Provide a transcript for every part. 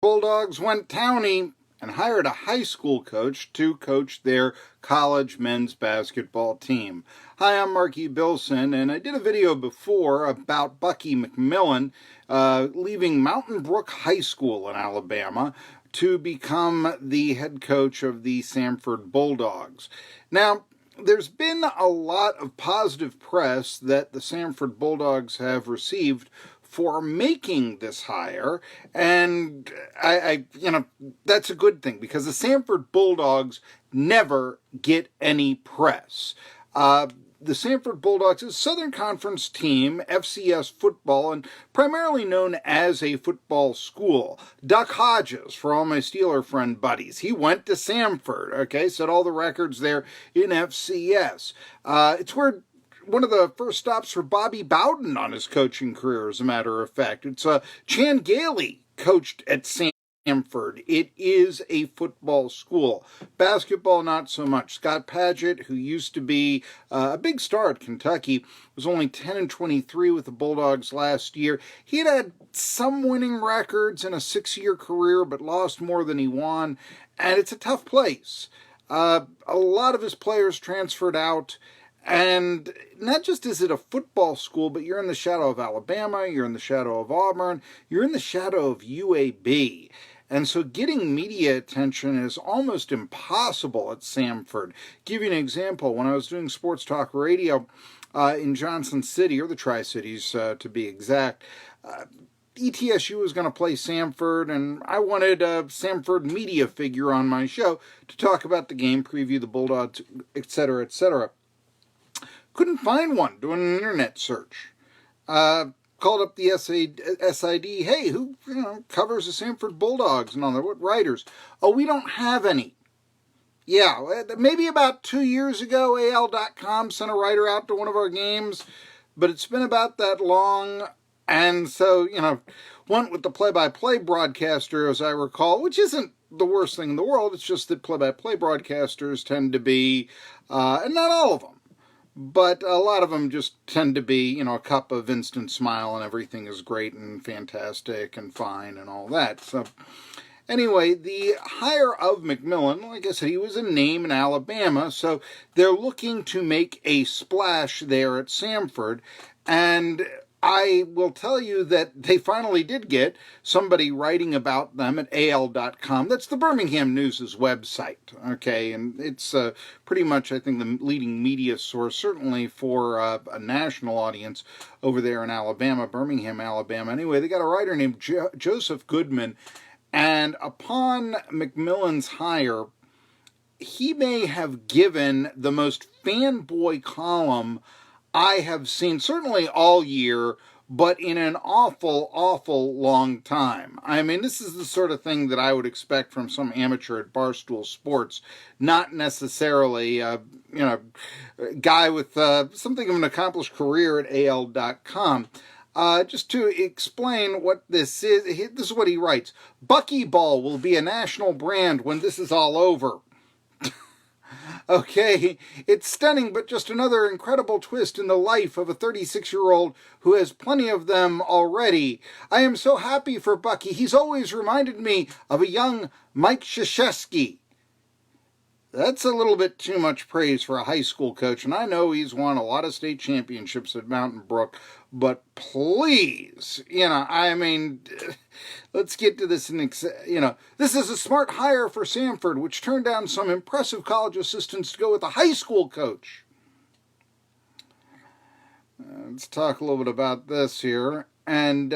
Bulldogs went towny and hired a high school coach to coach their college men's basketball team. Hi, I'm Marky Bilson, and I did a video before about Bucky McMillan leaving Mountain Brook High School in Alabama to become the head coach of the Samford Bulldogs. Now, there's been a lot of positive press that the Samford Bulldogs have received for making this hire, and I that's a good thing because the Samford Bulldogs never get any press. The Samford Bulldogs is a Southern Conference team, FCS football, and primarily known as a football school. Duck Hodges, for all my Steeler friend buddies, he went to Samford, okay, set all the records there in FCS. It's where one of the first stops for Bobby Bowden on his coaching career, as a matter of fact. It's Chan Gailey coached at Samford. It is a football school. Basketball, not so much. Scott Padgett, who used to be a big star at Kentucky, was only 10-23 with the Bulldogs last year. He had some winning records in a 6-year career, but lost more than he won, and it's a tough place. A lot of his players transferred out. And not just is it a football school, but you're in the shadow of Alabama, you're in the shadow of Auburn, you're in the shadow of UAB. And so getting media attention is almost impossible at Samford. Give you an example. When I was doing sports talk radio in Johnson City, or the Tri-Cities to be exact, ETSU was going to play Samford, and I wanted a Samford media figure on my show to talk about the game, preview the Bulldogs, etc., etc. Couldn't find one doing an internet search. Called up the SID. Hey, who covers the Samford Bulldogs and all that? What writers? Oh, we don't have any. Yeah, maybe about 2 years ago, AL.com sent a writer out to one of our games, but it's been about that long. And so, went with the play-by-play broadcaster, as I recall, which isn't the worst thing in the world. It's just that play-by-play broadcasters tend to be, and not all of them, but a lot of them just tend to be, a cup of instant smile and everything is great and fantastic and fine and all that. So anyway, the hire of McMillan, like I said, he was a name in Alabama, so they're looking to make a splash there at Samford, and I will tell you that they finally did get somebody writing about them at AL.com. That's the Birmingham News' website, okay? And it's pretty much, I think, the leading media source, certainly for a national audience over there in Alabama, Birmingham, Alabama. Anyway, they got a writer named Joseph Goodman, and upon McMillan's hire, he may have given the most fanboy column I have seen, certainly all year, but in an awful, awful long time. I mean, this is the sort of thing that I would expect from some amateur at Barstool Sports, not necessarily, a guy with something of an accomplished career at AL.com. Just to explain what this is what he writes. Bucky Ball will be a national brand when this is all over. Okay, it's stunning, but just another incredible twist in the life of a 36-year-old who has plenty of them already. I am so happy for Bucky. He's always reminded me of a young Mike Krzyzewski. That's a little bit too much praise for a high school coach, and I know he's won a lot of state championships at Mountain Brook, but please, let's get to this. This is a smart hire for Samford, which turned down some impressive college assistants to go with a high school coach. Let's talk a little bit about this here. And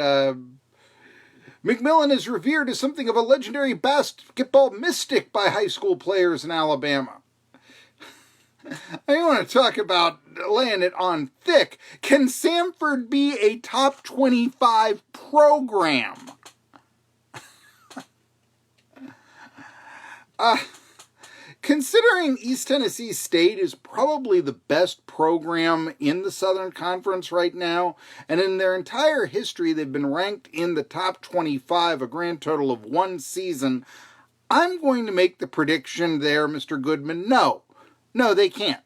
McMillan is revered as something of a legendary basketball mystic by high school players in Alabama. I want to talk about laying it on thick. Can Samford be a top 25 program? Considering East Tennessee State is probably the best program in the Southern Conference right now, and in their entire history they've been ranked in the top 25 a grand total of one season, I'm going to make the prediction there, Mr. Goodman, no, they can't.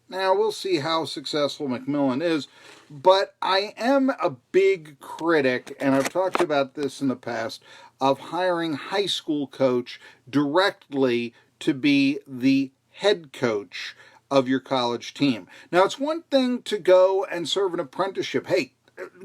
Now, we'll see how successful McMillan is, but I am a big critic, and I've talked about this in the past, of hiring high school coach directly to be the head coach of your college team. Now, it's one thing to go and serve an apprenticeship. Hey,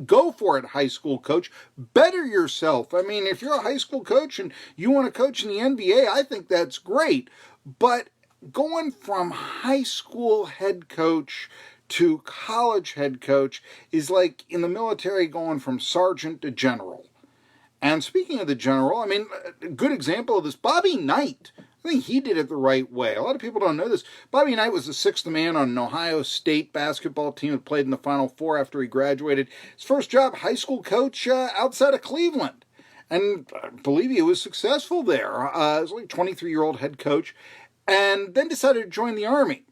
go for it, high school coach. Better yourself. I mean, if you're a high school coach and you want to coach in the NBA, I think that's great. But going from high school head coach to college head coach is like in the military going from sergeant to general. And speaking of the general, I mean, a good example of this, Bobby Knight. I think he did it the right way. A lot of people don't know this. Bobby Knight was the sixth man on an Ohio State basketball team that played in the Final Four after he graduated. His first job, high school coach outside of Cleveland. And I believe he was successful there. He was like a 23-year-old head coach. And then decided to join the Army.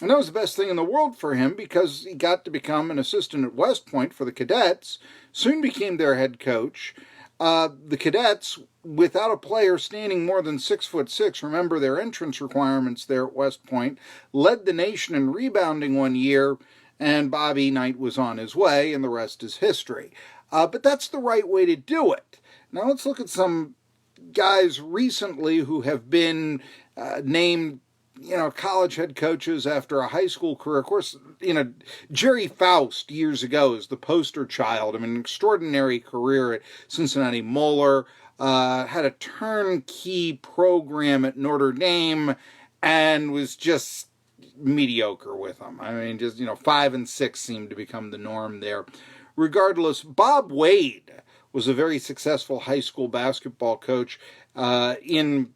And that was the best thing in the world for him because he got to become an assistant at West Point for the cadets, soon became their head coach. The cadets, without a player standing more than 6'6", remember their entrance requirements there at West Point, led the nation in rebounding one year, and Bobby Knight was on his way, and the rest is history. But that's the right way to do it. Now let's look at some guys recently who have been named college head coaches after a high school career. Of course, Jerry Faust years ago is the poster child. I mean, an extraordinary career at Cincinnati Moeller, had a turnkey program at Notre Dame, and was just mediocre with them. I mean, just, 5 and 6 seemed to become the norm there. Regardless, Bob Wade was a very successful high school basketball coach in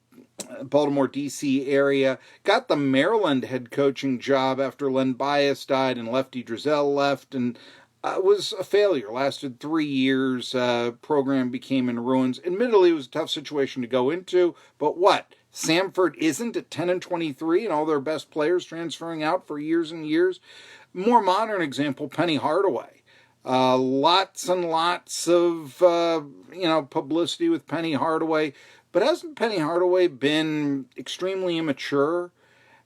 Baltimore, D.C. area, got the Maryland head coaching job after Len Bias died and Lefty Driesell left, and was a failure. Lasted 3 years, program became in ruins. Admittedly, it was a tough situation to go into, but what? Samford isn't at 10-23 and all their best players transferring out for years and years? More modern example, Penny Hardaway. Lots and lots of, publicity with Penny Hardaway. But hasn't Penny Hardaway been extremely immature?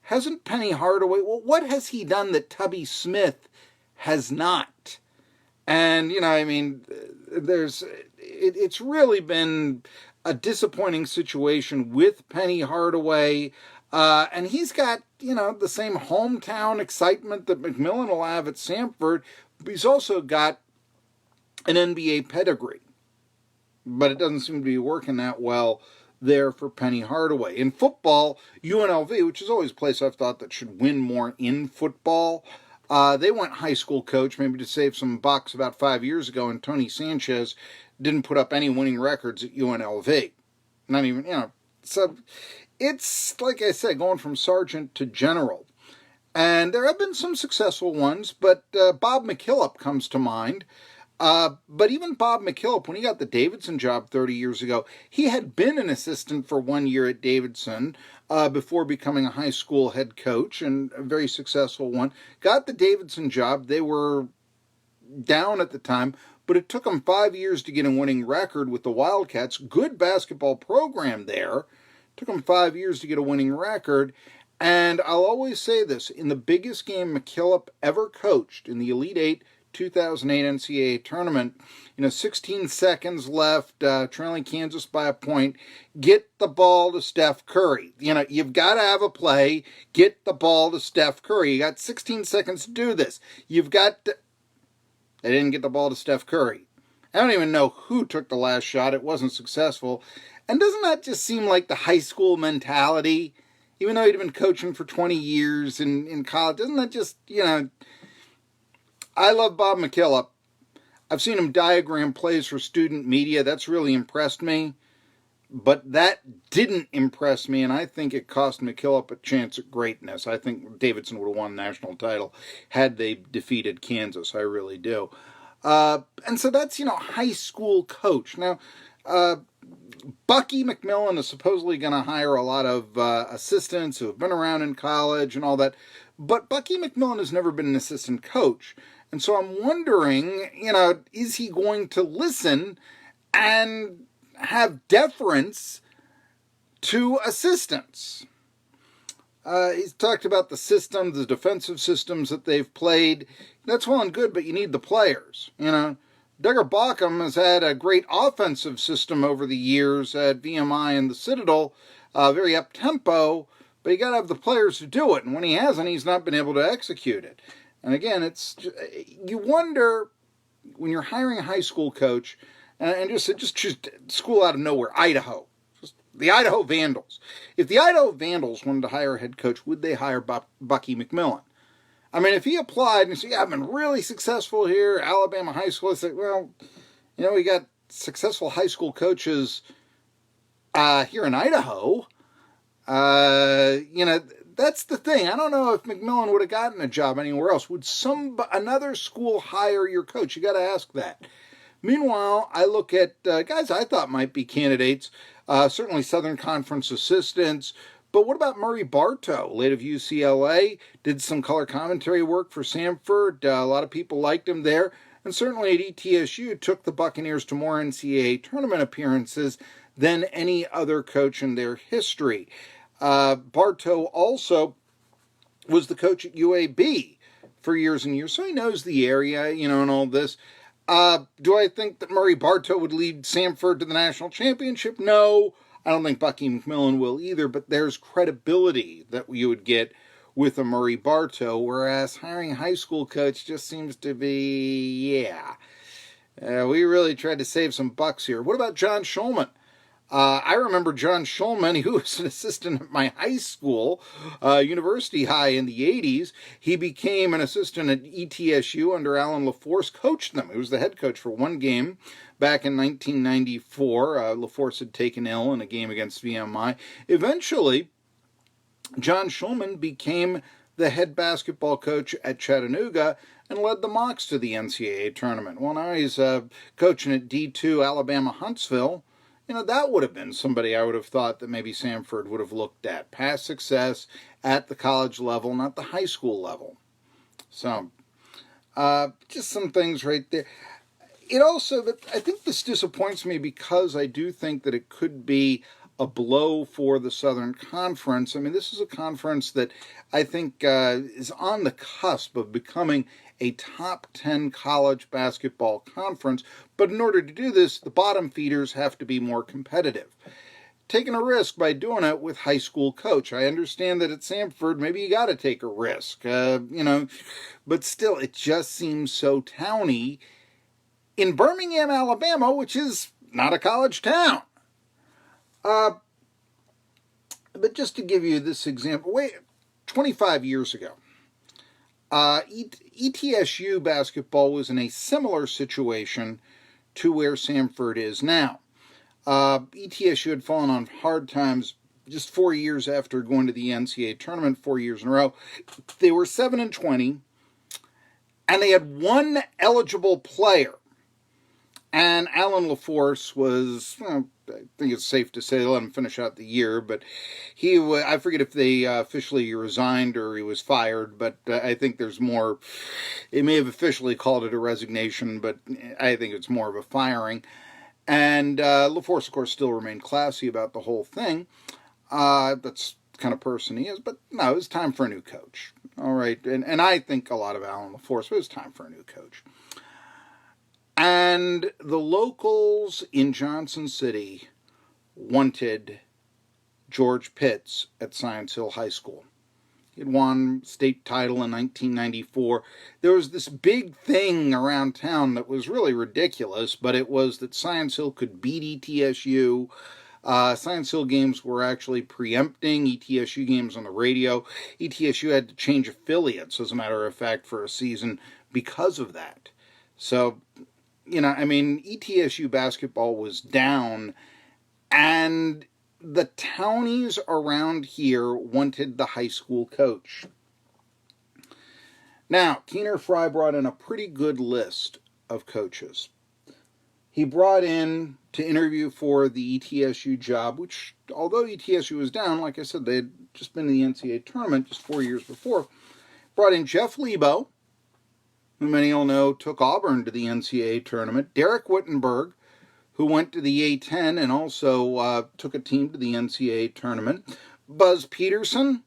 Hasn't Penny Hardaway, well, what has he done that Tubby Smith has not? And, it's really been a disappointing situation with Penny Hardaway. And he's got, the same hometown excitement that McMillan will have at Samford. But he's also got an NBA pedigree. But it doesn't seem to be working that well there for Penny Hardaway. In football, UNLV, which is always a place I've thought that should win more in football, they went high school coach, maybe to save some bucks about 5 years ago, and Tony Sanchez didn't put up any winning records at UNLV. Not even, so it's, like I said, going from sergeant to general. And there have been some successful ones, but Bob McKillop comes to mind. But even Bob McKillop, when he got the Davidson job 30 years ago, he had been an assistant for 1 year at Davidson before becoming a high school head coach, and a very successful one. Got the Davidson job. They were down at the time, but it took him 5 years to get a winning record with the Wildcats. Good basketball program there. Took him 5 years to get a winning record. And I'll always say this, in the biggest game McKillop ever coached, in the Elite Eight 2008 NCAA tournament, 16 seconds left, trailing Kansas by a point, get the ball to Steph Curry. You've got to have a play, get the ball to Steph Curry. You got 16 seconds to do this. You've got to... They didn't get the ball to Steph Curry. I don't even know who took the last shot. It wasn't successful. And doesn't that just seem like the high school mentality? Even though he'd been coaching for 20 years in college, doesn't that just, I love Bob McKillop. I've seen him diagram plays for student media. That's really impressed me. But that didn't impress me, and I think it cost McKillop a chance at greatness. I think Davidson would have won the national title had they defeated Kansas. I really do. And so that's, high school coach. Now, Bucky McMillan is supposedly going to hire a lot of assistants who have been around in college and all that. But Bucky McMillan has never been an assistant coach. And so I'm wondering, is he going to listen and have deference to assistants? He's talked about the systems, the defensive systems that they've played. That's well and good, but you need the players, Duggar Bockham has had a great offensive system over the years at VMI and the Citadel, very up-tempo, but you got to have the players to do it, and when he hasn't, he's not been able to execute it. And again, you wonder when you're hiring a high school coach, and just choose school out of nowhere, Idaho. Just the Idaho Vandals. If the Idaho Vandals wanted to hire a head coach, would they hire Bucky McMillan? I mean, if he applied and said, yeah, I've been really successful here, Alabama high school, it's like, well, we got successful high school coaches here in Idaho. That's the thing. I don't know if McMillan would have gotten a job anywhere else. Would another school hire your coach? You got to ask that. Meanwhile, I look at guys I thought might be candidates, certainly Southern Conference assistants. But what about Murray Bartow, late of UCLA? Did some color commentary work for Samford. A lot of people liked him there. And certainly at ETSU took the Buccaneers to more NCAA tournament appearances than any other coach in their history. Bartow also was the coach at UAB for years and years, so he knows the area, and all this. Do I think that Murray Bartow would lead Samford to the national championship? No. I don't think Bucky McMillan will either, but there's credibility that you would get with a Murray Bartow, whereas hiring a high school coach just seems to be, we really tried to save some bucks here. What about John Schulman? I remember John Schulman, who was an assistant at my high school, University High in the 80s. He became an assistant at ETSU under Alan LaForce, coached them. He was the head coach for one game back in 1994. LaForce had taken ill in a game against VMI. Eventually, John Schulman became the head basketball coach at Chattanooga and led the Mocs to the NCAA tournament. Well, now he's coaching at D2 Alabama Huntsville. That would have been somebody I would have thought that maybe Samford would have looked at. Past success at the college level, not the high school level. So, just some things right there. But I think this disappoints me because I do think that it could be a blow for the Southern Conference. I mean, this is a conference that I think is on the cusp of becoming a top 10 college basketball conference. But in order to do this, the bottom feeders have to be more competitive. Taking a risk by doing it with high school coach. I understand that at Samford, maybe you got to take a risk, but still, it just seems so towny in Birmingham, Alabama, which is not a college town. But just to give you this example, 25 years ago, ETSU basketball was in a similar situation to where Samford is now. ETSU had fallen on hard times just 4 years after going to the NCAA tournament, 4 years in a row. They were 7-20, and they had one eligible player. And Alan LaForce was, I think it's safe to say, they let him finish out the year, but I forget if they officially resigned or he was fired, but I think there's more. They may have officially called it a resignation, but I think it's more of a firing. And LaForce, of course, still remained classy about the whole thing. That's the kind of person he is, but no, it was time for a new coach. All right, and I think a lot of Alan LaForce, but it was time for a new coach. And the locals in Johnson City wanted George Pitts at Science Hill High School. He had won state title in 1994. There was this big thing around town that was really ridiculous, but it was that Science Hill could beat ETSU. Science Hill games were actually preempting ETSU games on the radio. ETSU had to change affiliates, as a matter of fact, for a season because of that. So, ETSU basketball was down, and the townies around here wanted the high school coach. Now, Keener Fry brought in a pretty good list of coaches. He brought in to interview for the ETSU job, which, although ETSU was down, like I said, they had just been in the NCAA tournament just 4 years before, brought in Jeff Lebo, who many will know took Auburn to the NCAA tournament, Derek Wittenberg, who went to the A-10 and also took a team to the NCAA tournament, Buzz Peterson,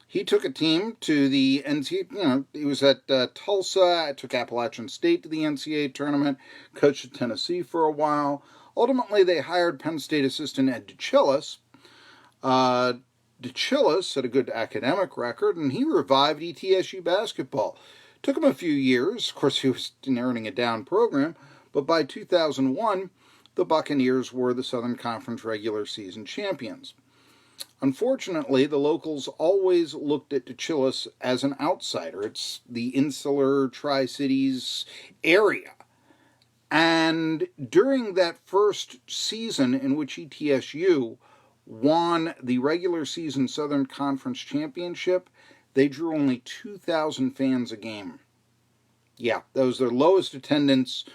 He took a team to the NCAA, he was at Tulsa, took Appalachian State to the NCAA tournament, coached at Tennessee for a while. Ultimately, they hired Penn State assistant Ed DeChillis. DeChillis had a good academic record, and he revived ETSU basketball. Took him a few years. Of course, he was inheriting a down program, but by 2001, the Buccaneers were the Southern Conference regular season champions. Unfortunately, the locals always looked at DeChillis as an outsider. It's the insular Tri-Cities area. And during that first season in which ETSU won the regular season Southern Conference championship, they drew only 2,000 fans a game. Yeah, that was their lowest attendance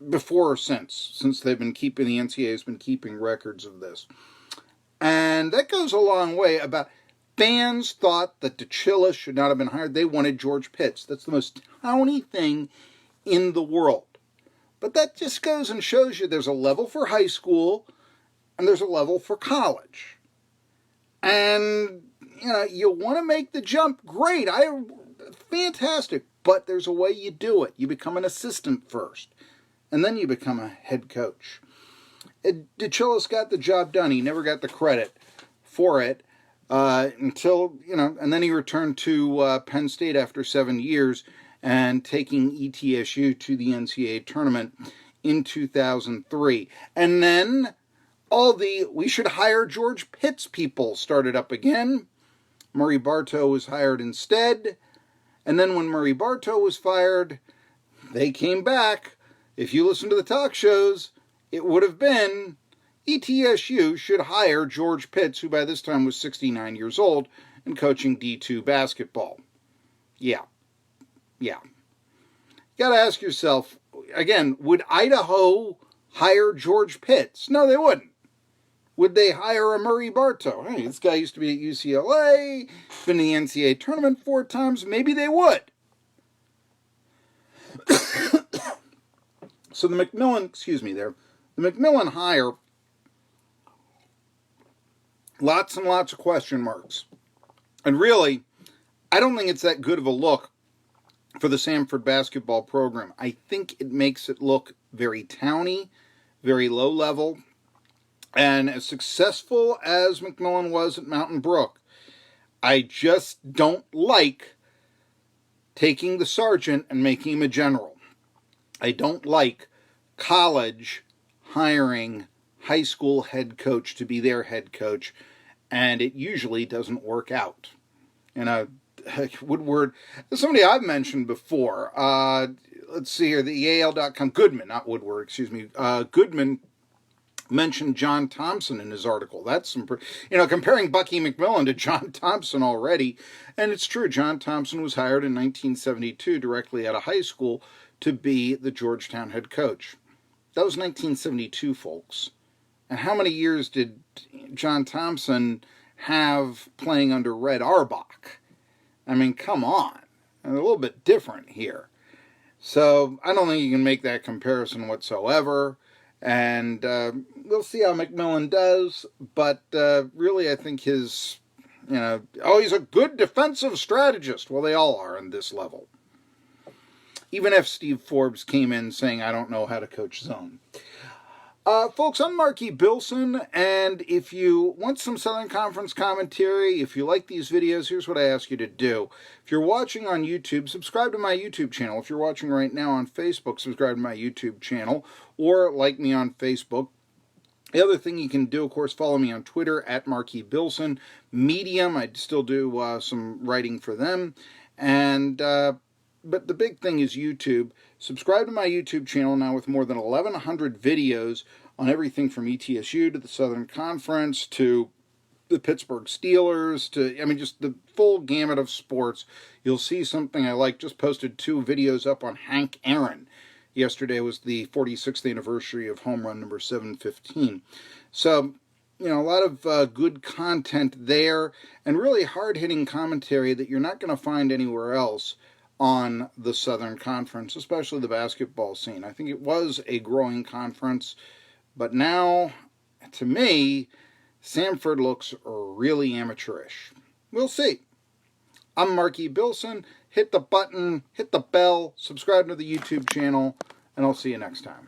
before or since they've been keeping, the NCAA has been keeping records of this. And that goes a long way about fans thought that DeChillis should not have been hired. They wanted George Pitts. That's the most towny thing in the world. But that just goes and shows you there's a level for high school and there's a level for college. And, you want to make the jump, great, fantastic, but there's a way you do it. You become an assistant first, and then you become a head coach. DeChillis got the job done. He never got the credit for it until, and then he returned to Penn State after 7 years and taking ETSU to the NCAA tournament in 2003. And then all the "we should hire George Pitts" people started up again. Murray Bartow was hired instead. And then when Murray Bartow was fired, they came back. If you listen to the talk shows, it would have been ETSU should hire George Pitts, who by this time was 69 years old and coaching D2 basketball. Yeah. You got to ask yourself, again, would Idaho hire George Pitts? No, they wouldn't. Would they hire a Murray Bartow? Hey, this guy used to be at UCLA, been in the NCAA tournament 4 times. Maybe they would. So the McMillan hire, lots and lots of question marks. And really, I don't think it's that good of a look for the Samford basketball program. I think it makes it look very towny, very low level. And as successful as McMillan was at Mountain Brook, I just don't like taking the sergeant and making him a general. I don't like college hiring high school head coach to be their head coach, and it usually doesn't work out. Woodward, somebody I've mentioned before, let's see here, the Yale.com, Goodman, not Woodward, excuse me, Goodman mentioned John Thompson in his article. That's some, comparing Bucky McMillan to John Thompson already. And it's true, John Thompson was hired in 1972 directly out of high school to be the Georgetown head coach. That was 1972, folks. And how many years did John Thompson have playing under Red Auerbach? I mean, come on. A little bit different here. So I don't think you can make that comparison whatsoever. And we'll see how McMillan does. But really, I think his, he's a good defensive strategist. Well, they all are in this level. Even if Steve Forbes came in saying, I don't know how to coach zone. Folks, I'm Marky Bilson, and if you want some Southern Conference commentary, if you like these videos, here's what I ask you to do. If you're watching on YouTube, subscribe to my YouTube channel. If you're watching right now on Facebook, subscribe to my YouTube channel, or like me on Facebook. The other thing you can do, of course, follow me on Twitter, at Marky Bilson. Medium, I still do some writing for them. And but the big thing is YouTube. Subscribe to my YouTube channel now with more than 1,100 videos on everything from ETSU to the Southern Conference to the Pittsburgh Steelers to, just the full gamut of sports. You'll see something I like. Just posted 2 videos up on Hank Aaron. Yesterday was the 46th anniversary of home run number 715. So, a lot of good content there and really hard-hitting commentary that you're not going to find anywhere else on the Southern Conference, especially the basketball scene. I think it was a growing conference, but now, to me, Samford looks really amateurish. We'll see. I'm Marky Bilson. Hit the button, hit the bell, subscribe to the YouTube channel, and I'll see you next time.